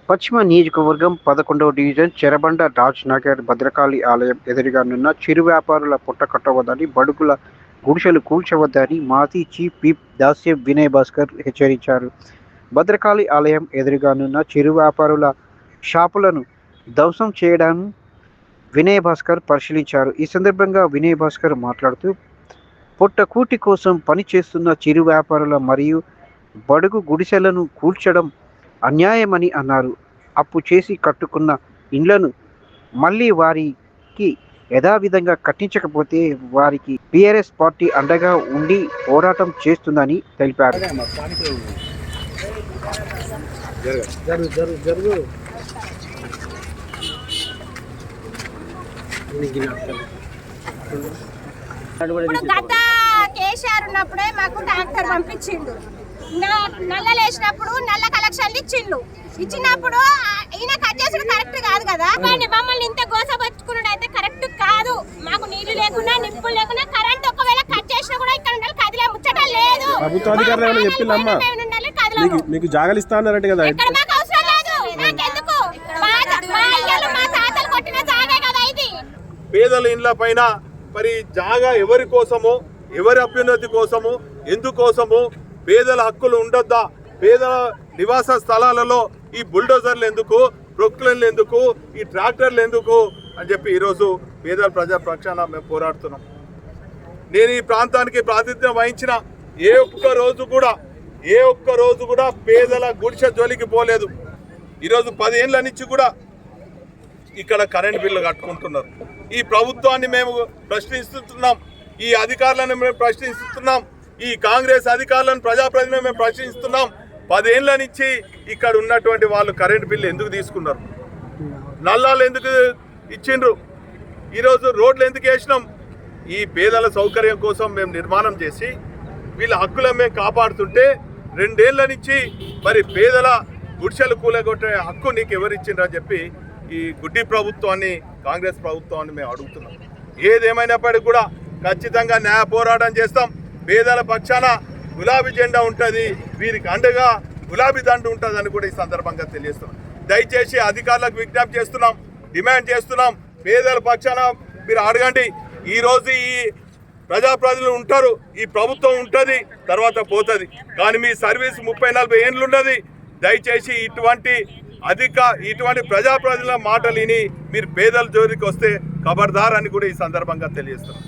పశ్చిమ నియోజకవర్గం 11వ డివిజన్ చెరబండ రాజ్ నగర్ భద్రకాళి ఆలయం ఎదురుగానున్న చిరు వ్యాపారుల పుట్టకట్టవద్దని, బడుగుల గుడిసెలు కూల్చవద్దని మాజీ చీఫ్ విప్ దాస్యం వినయ్ భాస్కర్ హెచ్చరించారు. భద్రకాళి ఆలయం ఎదురుగానున్న చిరు వ్యాపారుల షాపులను ధ్వంసం చేయడాన్ని వినయ్ భాస్కర్ పరిశీలించారు. ఈ సందర్భంగా వినయ్ భాస్కర్ మాట్లాడుతూ, పొట్టకూటి కోసం పనిచేస్తున్న చిరు వ్యాపారుల మరియు బడుగు గుడిసెలను కూల్చడం అన్యాయమని అన్నారు. అప్పు చేసి కట్టుకున్న ఇండ్లను మళ్ళీ వారికి యథావిధంగా కట్టించకపోతే వారికి టీఆర్ఎస్ పార్టీ అండగా ఉండి పోరాటం చేస్తుందని తెలిపారు. గత కేసీఆర్ ఉన్నప్పుడే మాకు ట్రాక్టర్ పంపించిండు. నల్లలు వేసినప్పుడు నల్ల కలెక్షన్లు ఇచ్చినప్పుడు ఈయన కట్ చేసుడు కరెక్ట్ కాదు కదా. మమ్మల్ని ఇంత గోసపరుచుకున్నాడు అయితే కరెక్ట్ కాదు. మాకు నీళ్లు లేకున్నా నిప్పులు లేకున్నా కరెంట్ ఒకవేళ కట్ చేసినా కూడా ఇక్కడ ఉండాలి, కదిలే ముచ్చట లేదు. మీకు జాగాలు ఇస్తా అన్నారంట కదా. ఇక్కడ మాకు అవసరం లేదు, నాకెందుకు? మా అయ్యలు మా తాతలు కొట్టిన జాగే కదా ఇది. పేదల ఇండ్ల పైన మరి జాగా ఎవరి కోసము, ఎవరి అభ్యున్నతి కోసము, ఎందుకోసము, పేదల హక్కులు ఉండొద్దా, పేదల నివాస స్థలాలలో ఈ బుల్డోజర్లు ఎందుకు, ప్రొక్లైన్లు ఎందుకు, ఈ ట్రాక్టర్లు ఎందుకు అని చెప్పి ఈరోజు పేదల ప్రజా పక్షాన మేము పోరాడుతున్నాం. నేను ఈ ప్రాంతానికి ప్రాతినిధ్యం వహించిన ఏ ఒక్క రోజు కూడా పేదల గుడిసె జోలికి పోలేదు. ఈరోజు 10 ఏళ్ళ నుంచి కూడా ఇక్కడ కరెంట్ బిల్లు కట్టుకుంటున్నారు. ఈ ప్రభుత్వాన్ని మేము ప్రశ్నిస్తున్నాం, ఈ అధికారులను మేము ప్రశ్నిస్తున్నాం, ఈ కాంగ్రెస్ అధికారులను ప్రజాప్రతినిధులను మేము ప్రశ్నిస్తున్నాం. 10 ఏళ్ళ నుంచి ఇక్కడ ఉన్నటువంటి వాళ్ళు కరెంట్ బిల్లు ఎందుకు తీసుకున్నారు, నల్లాలు ఎందుకు ఇచ్చిండ్రు, ఈరోజు రోడ్లు ఎందుకు వేసినాం? ఈ పేదల సౌకర్యం కోసం మేము నిర్మాణం చేసి వీళ్ళ హక్కులను మేము కాపాడుతుంటే 2 ఏళ్ళ నుంచి మరి పేదల గుడిసెలు కూలగొట్టే హక్కు నీకు ఎవరిచ్చిండ్రు అని చెప్పి ఈ గుడ్డి ప్రభుత్వాన్ని, కాంగ్రెస్ ప్రభుత్వాన్ని మేము అడుగుతున్నాం. ఏదేమైనప్పటికీ కూడా ఖచ్చితంగా న్యాయ పోరాటం చేస్తాం. పేదల పక్షాన గులాబీ జెండా ఉంటుంది, వీరికి అండగా గులాబీ దండు ఉంటుంది అని కూడా ఈ సందర్భంగా తెలియజేస్తున్నాం. దయచేసి అధికారులకు విజ్ఞప్తి చేస్తున్నాం, డిమాండ్ చేస్తున్నాం, పేదల పక్షాన మీరు అడగండి. ఈరోజు ఈ ప్రజాప్రతినిధులు ఉంటారు, ఈ ప్రభుత్వం ఉంటుంది, తర్వాత పోతుంది, కానీ మీ సర్వీస్ 30-40 ఏళ్ళు ఉన్నది. దయచేసి ఇటువంటి ప్రజాప్రతినిధుల మాటలు విని మీరు పేదల జోలికి వస్తే ఖబర్దార్ అని కూడా ఈ సందర్భంగా తెలియజేస్తున్నాం.